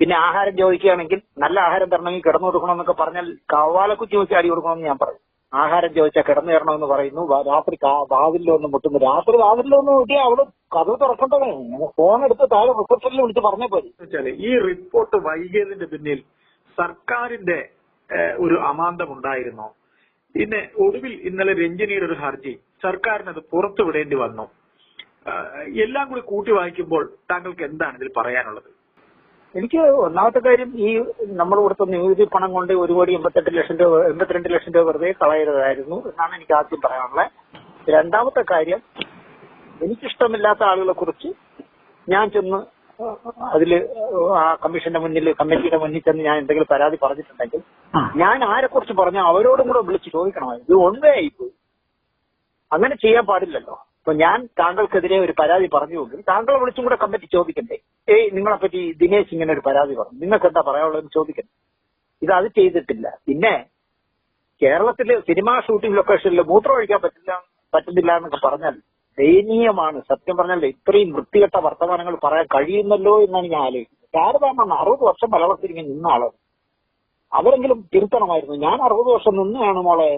പിന്നെ ആഹാരം ചോദിക്കുകയാണെങ്കിൽ നല്ല ആഹാരം തരണമെങ്കിൽ കിടന്നു കൊടുക്കണമെന്നൊക്കെ പറഞ്ഞാൽ കവാലക്കുറ്റി വെച്ച് അടി കൊടുക്കണമെന്ന് ഞാൻ പറയും. ആഹാരം ചോദിച്ചാൽ കിടന്നു തരണമെന്ന് പറയുന്നു. രാത്രി വാതിലൊന്നും മുട്ടുന്നു. രാത്രി വാതിലൊന്നും മുട്ടിയാൽ അവിടെ കഥ തുറക്കണ്ടേ? ഫോൺ എടുത്ത് താഴെ റിസപ്ഷനിൽ വിളിച്ച് പറഞ്ഞേ പോലെ. ഈ റിപ്പോർട്ട് വൈകിയതിന്റെ പിന്നിൽ സർക്കാരിന്റെ ഒരു അമാന്തം ഉണ്ടായിരുന്നോ? പിന്നെ ഒടുവിൽ ഇന്നലെ രഞ്ജിനിയുടെ ഒരു ഹർജി സർക്കാരിനത് പുറത്തുവിടേണ്ടി വന്നു. എല്ലാം കൂടി കൂട്ടി വായിക്കുമ്പോൾ താങ്കൾക്ക് എന്താണ് ഇതിൽ പറയാനുള്ളത്? എനിക്ക് ഒന്നാമത്തെ കാര്യം, ഈ നമ്മൾ കൊടുത്ത നികുതി പണം കൊണ്ട് 1,82 ലക്ഷം രൂപ വെറുതെ കളയരുതായിരുന്നു എന്നാണ് എനിക്ക് ആദ്യം പറയാനുള്ളത്. രണ്ടാമത്തെ കാര്യം, എനിക്കിഷ്ടമില്ലാത്ത ആളുകളെ കുറിച്ച് ഞാൻ ചെന്ന് അതില് ആ കമ്മീറ്റിയുടെ മുന്നിൽ ചെന്ന് ഞാൻ എന്തെങ്കിലും പരാതി പറഞ്ഞിട്ടുണ്ടെങ്കിൽ ഞാൻ ആരെ കുറിച്ച് പറഞ്ഞാൽ അവരോടും കൂടെ വിളിച്ച് ചോദിക്കണമായിരുന്നു. ഇത് ഒന്നേ ആയിപ്പോയി. അങ്ങനെ ചെയ്യാൻ പാടില്ലല്ലോ. അപ്പൊ ഞാൻ താങ്കൾക്കെതിരെ ഒരു പരാതി പറഞ്ഞുവെങ്കിൽ താങ്കളെ വിളിച്ചും കൂടെ കമ്മിറ്റി ചോദിക്കണ്ടേ? നിങ്ങളെപ്പറ്റി ദിനേശ് ഇങ്ങനെ ഒരു പരാതി പറഞ്ഞു, നിങ്ങൾക്ക് എന്താ പറയാനുള്ളതെന്ന് ചോദിക്കണ്ടേ? അത് ചെയ്തിട്ടില്ല. പിന്നെ കേരളത്തില് സിനിമാ ഷൂട്ടിംഗ് ലൊക്കേഷനിൽ മൂത്രം ഒഴിക്കാൻ പറ്റുന്നില്ല എന്നൊക്കെ പറഞ്ഞാൽ ദയനീയമാണ്. സത്യം പറഞ്ഞാൽ ഇത്രയും വൃത്തികെട്ട വർത്തമാനങ്ങൾ പറയാൻ കഴിയുന്നല്ലോ എന്നാണ് ഞാൻ ആലോചിക്കുന്നത്. ശാരദാമ്മ 60 വർഷം മലയാള സിനിമയിൽ നിന്ന ആള്. അവരെങ്കിലും തിരുത്തണമായിരുന്നു. ഞാൻ 60 വർഷം നിന്നാണ് മോളെ,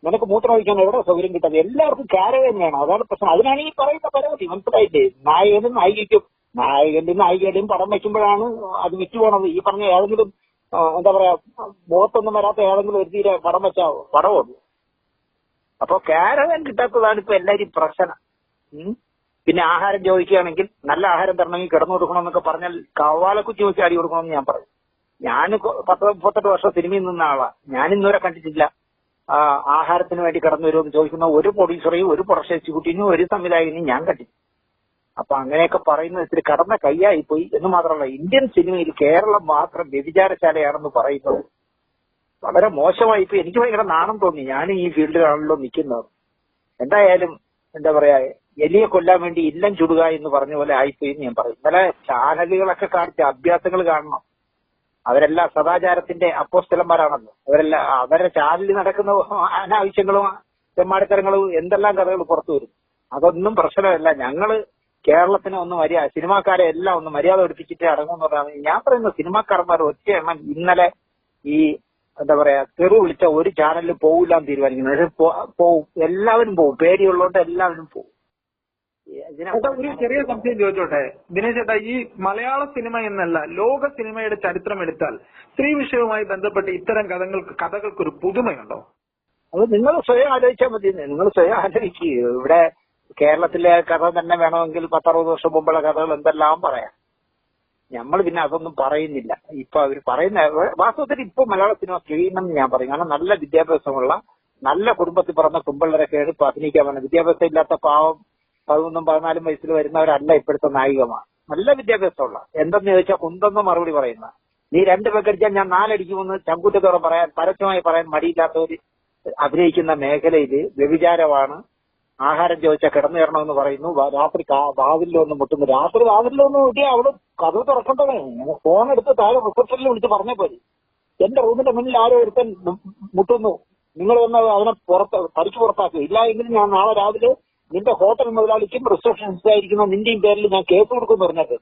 നിനക്ക് മൂത്രം ഒഴിക്കാൻ എവിടെ സൗകര്യം കിട്ടാതെ? എല്ലാവർക്കും കാരവേൻ വേണം, അതാണ് പ്രശ്നം. അതിനാണ് ഈ പറയുന്ന പരാതി. മനസ്സിലായില്ലേ? നായികയുടെയും പടം വയ്ക്കുമ്പോഴാണ് അത് വിറ്റുപോണത്. ഈ പറഞ്ഞ ഏതെങ്കിലും എന്താ പറയാ മുഖത്തൊന്നും വരാത്ത ഏതെങ്കിലും ഒരു തീരെ പടം വെച്ചാ പടമുള്ളൂ. അപ്പൊ കാരവേൻ കിട്ടാത്തതാണ് ഇപ്പൊ എല്ലാവരും പ്രശ്നം. പിന്നെ ആഹാരം ചോദിക്കുകയാണെങ്കിൽ നല്ല ആഹാരം തരണമെങ്കിൽ കിടന്നു കൊടുക്കണമെന്നൊക്കെ പറഞ്ഞാൽ കവാലക്കുറ്റി വെച്ച് അടി കൊടുക്കണമെന്ന് ഞാൻ പറയും. ഞാൻ 10-38 വർഷം സിനിമയിൽ നിന്ന ആളാ. ഞാൻ ഇന്നുവരെ കണ്ടിട്ടില്ല ആഹാരത്തിന് വേണ്ടി കടന്നു വരുമെന്ന് ചോദിക്കുന്ന ഒരു പ്രൊഡ്യൂസറെയും ഒരു പ്രൊഡക്ഷൻ എക്സിക്യൂട്ടീവിനും ഒരു സംവിധായകനെയും ഞാൻ കണ്ടില്ല. അപ്പൊ അങ്ങനെയൊക്കെ പറയുന്നത് ഇത്തിരി കടന്ന കൈയായിപ്പോയി. എന്ന് മാത്രമല്ല, ഇന്ത്യൻ സിനിമയിൽ കേരളം മാത്രം വ്യഭിചാരശാലയാണെന്ന് പറയുന്നത് വളരെ മോശമായിപ്പോയി. എനിക്ക് ഭയങ്കര നാണം തോന്നി. ഞാൻ ഈ ഫീൽഡിലാണല്ലോ നിൽക്കുന്നത്. എന്തായാലും എന്താ പറയാ, എലിയെ കൊല്ലാൻ വേണ്ടി ഇല്ലം ചുടുക എന്ന് പറഞ്ഞ പോലെ ആയിപ്പോയി എന്ന് ഞാൻ പറയും. ഇന്നലെ ചാനലുകളൊക്കെ കാണിച്ച അഭ്യാസങ്ങൾ കാണണം. അവരെല്ലാം സദാചാരത്തിന്റെ അപ്പോസ്തലന്മാരാണല്ലോ. അവരുടെ ചാനലിൽ നടക്കുന്ന അനാവശ്യങ്ങളും തെമ്മാടിത്തരങ്ങളും എന്തെല്ലാം കഥകൾ പുറത്തു വരും. അതൊന്നും പ്രശ്നമല്ല. ഞങ്ങള് കേരളത്തിന് ഒന്ന് സിനിമാക്കാരെ എല്ലാം ഒന്ന് മര്യാദ പഠിപ്പിച്ചിട്ടേ അടങ്ങുമെന്ന് പറഞ്ഞാൽ ഞാൻ പറയുന്ന സിനിമാക്കാരന്മാർ ഒറ്റ എണ്ണം ഇന്നലെ ഈ എന്താ പറയാ തെറി വിളിച്ച ഒരു ചാനലിൽ പോകില്ലാന്ന് തീരുമാനിക്കുന്നത്. പോവും, എല്ലാവരും പോവും. പേടിയുള്ളതുകൊണ്ട് എല്ലാവരും പോവും. ഒരു ചെറിയ സംശയം ചോദിച്ചോട്ടെ ദിനേശ് ചേട്ടാ, ഈ മലയാള സിനിമ എന്നല്ല ലോക സിനിമയുടെ ചരിത്രം എടുത്താൽ സ്ത്രീ വിഷയവുമായി ബന്ധപ്പെട്ട് ഇത്തരം കഥകൾക്കൊരു പുതുമയുണ്ടോ? അത് നിങ്ങൾ സ്വയം ആലോചിച്ചാൽ മതി. നിങ്ങൾ സ്വയം ആലോചിക്കുക. ഇവിടെ കേരളത്തിലെ കഥ തന്നെ വേണമെങ്കിൽ 10-60 വർഷം മുമ്പുള്ള കഥകൾ എന്തെല്ലാം പറയാം. നമ്മൾ പിന്നെ അതൊന്നും പറയുന്നില്ല. ഇപ്പൊ അവർ പറയുന്ന വാസ്തവത്തിൽ ഇപ്പൊ മലയാള സിനിമ ചെയ്യണമെന്ന് ഞാൻ പറയും. കാരണം നല്ല വിദ്യാഭ്യാസമുള്ള നല്ല കുടുംബത്തിൽ പറഞ്ഞ കുമ്പളരൊക്കെയാണ് ഇപ്പൊ അഭിനയിക്കാൻ പറഞ്ഞത്. വിദ്യാഭ്യാസം ഇല്ലാത്ത പാവം 13-14 വയസ്സിൽ വരുന്നവരല്ല ഇപ്പോഴത്തെ നായികമാർ. നല്ല വിദ്യാഭ്യാസമുള്ള എന്തെന്ന് ചോദിച്ചാൽ കുന്തെന്ന് മറുപടി പറയുന്ന, നീ 2 പേക്കടിച്ചാൽ ഞാൻ 4 അടിക്കുമെന്ന് ചങ്കൂറ്റത്തോടെ പറയാൻ പരസ്യമായി പറയാൻ മടിയില്ലാത്തവർ അഭിനയിക്കുന്ന മേഖലയിൽ വ്യഭിചാരമാണ്. ആഹാരം ചോദിച്ചാൽ കിടന്നു തരണമെന്ന് പറയുന്നു. രാത്രി വാതിലൊന്നും മുട്ടുന്നു. രാത്രി വാതിലൊന്നും മുട്ടിയാൽ അവിടെ കഥ തുറക്കണ്ടേ? ഫോൺ എടുത്ത് താഴെ റിസപ്ഷനിൽ വിളിച്ച് പറഞ്ഞേ പോലെ. എന്റെ റൂമിന്റെ മുന്നിൽ ആരോ ഒരുത്തൻ മുട്ടുന്നു, നിങ്ങൾ വന്ന് അതിനെ തടിച്ചു പുറത്താക്കുക. ഇല്ല എങ്കിലും ഞാൻ നാളെ രാവിലെ നിന്റെ ഹോട്ടൽ മുതലാളിക്കും റിസപ്ഷനിസ്റ്റ് ആയിരിക്കുന്ന നിന്റെയും പേരിൽ ഞാൻ കേസ് കൊടുക്കുമെന്ന് പറഞ്ഞത്.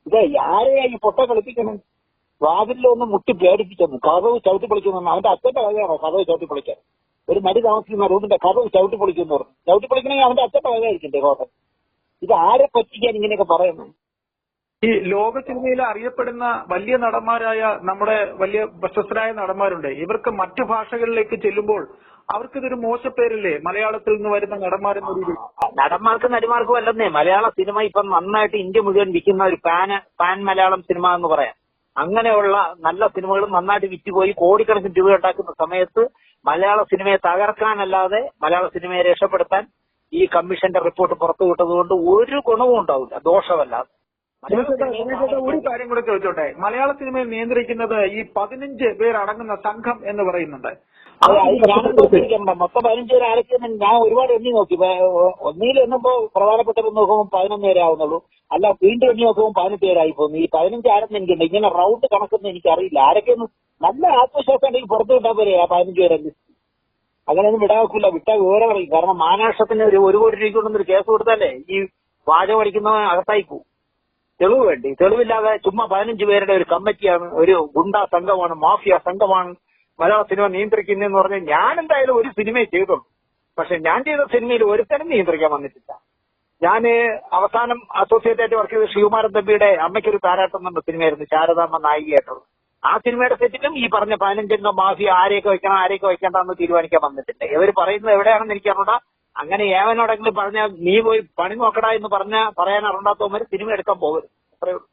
ഇത് ആരെയാ ഈ പൊട്ട കളിപ്പിക്കണം? വാതിലൊന്നും മുട്ടി പേടിപ്പിച്ചെന്ന് കഥവ് ചവിട്ടി പൊളിക്കുന്നു. അവന്റെ അച്ഛന്റെ വകയാണോ കഥവ് ചവിട്ടി പൊളിക്കാൻ? ഒരു നടി താമസിക്കുന്ന റൂമിന്റെ കഥവ് ചവിട്ടി പൊളിക്കുന്നു പറഞ്ഞു. ചവിട്ടി പൊളിക്കണമെങ്കിൽ അവന്റെ അച്ഛന്റെ വകയായിരിക്കണ്ടേ ഹോട്ടൽ? ഇത് ആരെ പറ്റിക്കാൻ ഇങ്ങനെയൊക്കെ പറയുന്നത്? ഈ ലോക സിനിമയിൽ അറിയപ്പെടുന്ന വലിയ നടന്മാരായ നമ്മുടെ വലിയ പ്രശസ്തരായ നടന്മാരുണ്ട്. ഇവർക്ക് മറ്റു ഭാഷകളിലേക്ക് ചെല്ലുമ്പോൾ അവർക്കിതൊരു മോശപ്പേരില്ലേ മലയാളത്തിൽ നിന്ന് വരുന്ന നടന്മാരെന്ന രീതിയിൽ? നടന്മാർക്കും നടിമാർക്കും അല്ലെന്നേ. മലയാള സിനിമ ഇപ്പം നന്നായിട്ട് ഇന്ത്യ മുഴുവൻ വിൽക്കുന്ന ഒരു പാൻ മലയാളം സിനിമ എന്ന് പറയാം. അങ്ങനെയുള്ള നല്ല സിനിമകളും നന്നായിട്ട് വിറ്റുപോയി കോടിക്കണക്കിന് രൂപ ഉണ്ടാക്കുന്ന സമയത്ത് മലയാള സിനിമയെ തകർക്കാനല്ലാതെ മലയാള സിനിമയെ രക്ഷപ്പെടുത്താൻ ഈ കമ്മീഷന്റെ റിപ്പോർട്ട് പുറത്തുവിട്ടതുകൊണ്ട് ഒരു ഗുണവും ഉണ്ടാവില്ല, ദോഷമല്ലാതെ. ഒരു കാര്യം കൂടെ ചോദിച്ചോട്ടെ, മലയാള സിനിമയെ നിയന്ത്രിക്കുന്നത് ഈ 15 പേർ അടങ്ങുന്ന സംഘം എന്ന് പറയുന്നുണ്ട്. മൊത്തം 15 പേര് ആരൊക്കെയെന്ന് ഞാൻ ഒരുപാട് എണ്ണി നോക്കി. ഒന്നിൽ എണ്ണുമ്പോ പ്രധാനപ്പെട്ടവർ നോക്കുമ്പോൾ 11 പേരേ ആവുന്നുള്ളൂ. അല്ല, വീണ്ടും എണ്ണി നോക്കുമ്പോൾ 18 പേരായി പോകുന്നു. ഈ 15 ആരെന്ന് എനിക്കുണ്ട്. ഇങ്ങനെ റൗണ്ട് കണക്കൊന്നും എനിക്കറിയില്ല. ആരൊക്കെയൊന്നും നല്ല ആത്മവിശ്വാസം ഉണ്ടെങ്കിൽ പുറത്തു വിട്ടാൽ പോരെ ആ 15 പേരല്ലേ. അങ്ങനെയൊന്നും വിടാക്കില്ല. വിട്ടാൽ വിവരം പറയും. കാരണം മാനാഷ്ടത്തിന് ഒരു 1 കോടി രൂപ കൊണ്ടൊന്നൊരു കേസ് കൊടുത്താലേ ഈ വാചകം അടിക്കുന്നവൻ അകത്തായി പോവും. തെളിവ് വേണ്ടി. തെളിവില്ലാതെ ചുമ്മാ 15 പേരുടെ ഒരു കമ്മിറ്റിയാണ്, ഒരു ഗുണ്ടാ സംഘമാണ്, മാഫിയ സംഘമാണ് മലയാള സിനിമ നിയന്ത്രിക്കുന്നതെന്ന് പറഞ്ഞാൽ ഞാൻ എന്തായാലും ഒരു സിനിമയെ ചെയ്തുള്ളൂ. പക്ഷെ ഞാൻ ചെയ്ത സിനിമയിൽ ഒരുത്തനും നിയന്ത്രിക്കാൻ വന്നിട്ടില്ല. ഞാൻ അവസാനം അസോസിയേറ്റ് വർക്ക് ചെയ്ത ശ്രീകുമാരൻ തമ്പിയുടെ അമ്മയ്ക്കൊരു താരാട്ടം എന്ന സിനിമയായിരുന്നു, ശാരദാമ്മ നായികയായിട്ടുള്ളത്. ആ സിനിമയുടെ സെറ്റിലും ഈ പറഞ്ഞ 15 മാഫിയ ആരെയൊക്കെ വെക്കണം ആരെയൊക്കെ വെക്കേണ്ടെന്ന് തീരുമാനിക്കാൻ വന്നിട്ടില്ല. ഇവർ പറയുന്നത് എവിടെയാണെന്ന് എനിക്കറിഞ്ഞൂടാ. അങ്ങനെ ഏവനോടെങ്കിലും പറഞ്ഞാൽ നീ പോയി പണി നോക്കടാ എന്ന് പറയാൻ അറിയാത്തവന്മാര് സിനിമ എടുക്കാൻ പോകരുത്. അത്രയേ ഉള്ളൂ.